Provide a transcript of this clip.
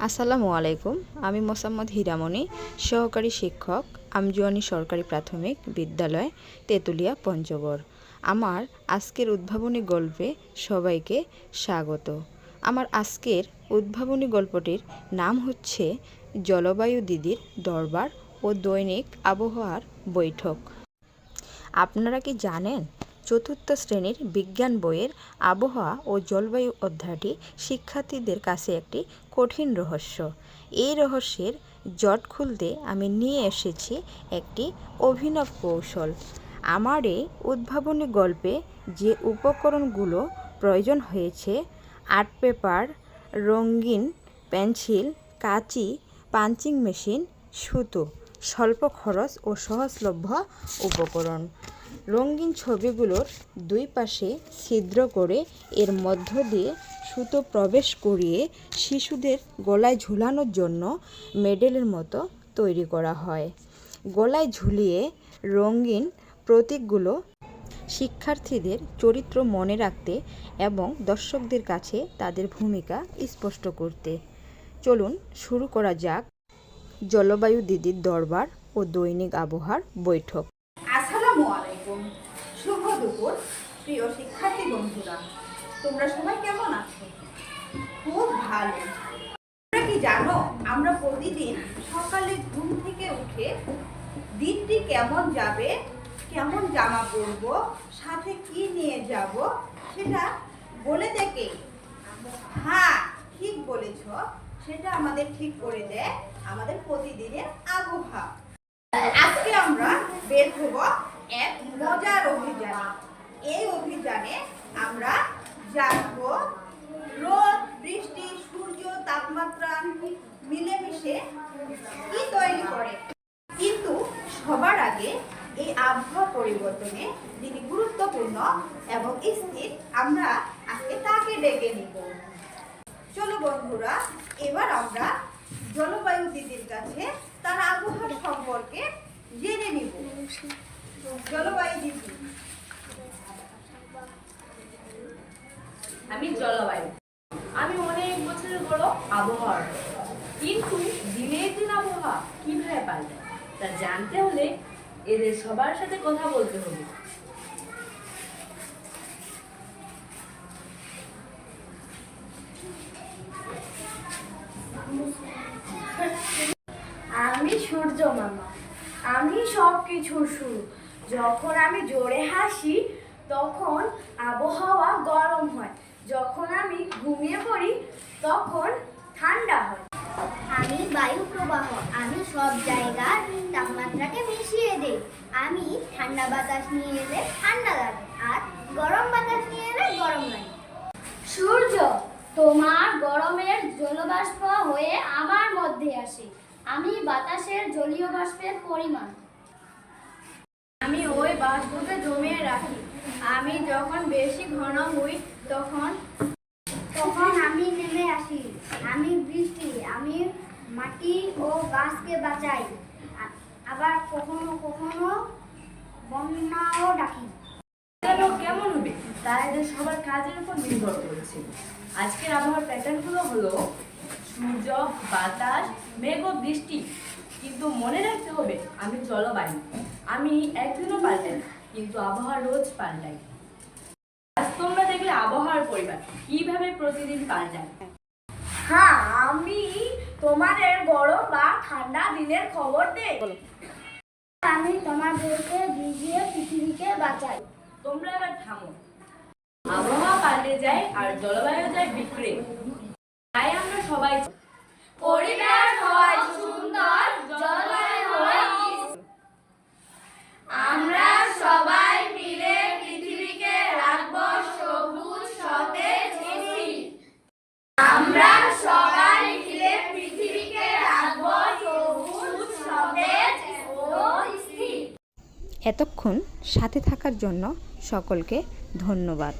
আসসালামু আলাইকুম। আমি মোসাম্মদ হীরামণি, সহকারী শিক্ষক, আমজুয়ানী সরকারি প্রাথমিক বিদ্যালয়, তেঁতুলিয়া পঞ্চগড়। আমার আজকের উদ্ভাবনী গল্পে সবাইকে স্বাগত। আমার আজকের উদ্ভাবনী গল্পটির নাম হচ্ছে জলবায়ু দিদির দরবার ও দৈনিক আবহাওয়ার বৈঠক। আপনারা কি জানেন, চতুর্থ শ্রেণীর বিজ্ঞান বইয়ের আবহাওয়া ও জলবায়ু অধ্যায়টি শিক্ষার্থীদের কাছে একটি কঠিন রহস্য। এই রহস্যের জট খুলতে আমি নিয়ে এসেছি একটি অভিনব কৌশল। আমার এই উদ্ভাবনী গল্পে যে উপকরণগুলো প্রয়োজন হয়েছে: আর্ট পেপার, রঙিন পেন্সিল, কাঁচি, পাঞ্চিং মেশিন, সুতো, স্বল্প খরচ ও সহজলভ্য উপকরণ। রঙিন ছবিগুলোর দুই পাশে ছিদ্র করে এর মধ্য দিয়ে সুতো প্রবেশ করিয়ে শিশুদের গলায় ঝুলানোর জন্য মেডেলের মতো তৈরি করা হয়। গলায় ঝুলিয়ে রঙিন প্রতীকগুলো শিক্ষার্থীদের চরিত্র মনে রাখতে এবং দর্শকদের কাছে তাদের ভূমিকা স্পষ্ট করতে। চলুন শুরু করা যাক জলবায়ু দিদির দরবার ও দৈনিক আবহাওয়ার বৈঠক। আসসালামু আলাইকুম, শুভ দুপুর প্রিয় শিক্ষার্থী বন্ধুরা। তোমরা সবাই কেমন আছো? খুব ভালো। তোমরা কি জানো, আমরা প্রতিদিন সকালে ঘুম থেকে উঠে দিনটি কেমন যাবে, কেমন জামা পরবো, সাথে কি নিয়ে যাব সেটা বলে দেখে। হ্যাঁ, ঠিক বলেছ, সেটা আমাদের ঠিক করে দেয় আমাদের প্রতিদিনের আবহাওয়া। আজকে আমরা বের হব এক মজার অভিযানে। এই অভিযানে আমরা জানবো রোদ, বৃষ্টি, সূর্য, তাপমাত্রা মিলেমিশে কি তৈরি করে। কিন্তু সবার আগে এই আবহাওয়া পরিবর্তনে যিনি গুরুত্বপূর্ণ এবং স্থির, আমরা আজকে তাকে ডেকে নিব। চলো বন্ধুরা, এবার আমরা জলবায়ু দিদির কাছে তার আবহাওয়া সম্পর্কে জেনে নিব। জলবায়ু দিদি। আমি জলবায়ু। আমি অনেক বছরের বড় আবহাওয়ার, কিন্তু দিনের দিন আবহাওয়া কিভাবে পাল্টায় তা জানতে হলে এদের সবার সাথে কথা বলতে হবে। আমি সূর্য মামা। আমি সব কিছুর শুরু। যখন আমি জোরে হাসি তখন আবহাওয়া গরম হয়, যখন আমি ঘুমিয়ে পড়ি তখন ঠান্ডা হয়। আমি বায়ু প্রবাহ। আমি সব জায়গার তাপমাত্রাকে মিশিয়ে দেই। আমি ঠান্ডা বাতাস নিয়ে এলে ঠান্ডা লাগে, আর গরম বাতাস নিয়ে এলে গরম লাগে। সূর্য, তোমার গরমের জলবাষ্প হয়ে আমার মধ্যে আসে। আমি বাতাসের জলীয় বাষ্পের পরিমাণ। আমি ওই বাষ্পকে জমিয়ে রাখি। আমি যখন বেশি ঘন হই তখন আমি নেমে আসি। আমি বৃষ্টি। আমি মাটি ও গাছকে বাঁচাই। আবার কখনো কখনো বন্যাও ডাকি। কেমন হবে তা এদের সবার কাজের উপর নির্ভর করেছে। আজকের আবহাওয়ার প্যাটার্নগুলো হলো সূর্য, বাতাস, মেঘ ও বৃষ্টি। কিন্তু মনে রাখতে হবে, আমি জলবায়ু। আমি একদিনও পাল্টাই, কিন্তু আবহাওয়া রোজ পাল্টাই। আজ তোমরা দেখলে আবহাওয়ার পরিবার কিভাবে প্রতিদিন পাল্টায়। হ্যাঁ, আমি তোমাদের গরম বা ঠান্ডা দিনের খবর দেই। আমি তোমাদেরকে ভিজিয়ে পৃথিবীকে বাঁচাই। তোমরা এবার থামো। আবহাওয়া পাল্টে যায় আর জলবায়ু যায় বিক্রে। তাই আমরা সবাই পরিবেশ হয় সুন্দর, জলবায়ু হয় আমরা সবাই মিলে পৃথিবীকে রাখবো সবুজ, সতেজ, স্থির। আমরা সবাই মিলে পৃথিবীকে রাখবো সবুজ, সতেজ ও স্থির। এতক্ষণ সাথে থাকার জন্য সকলকে ধন্যবাদ।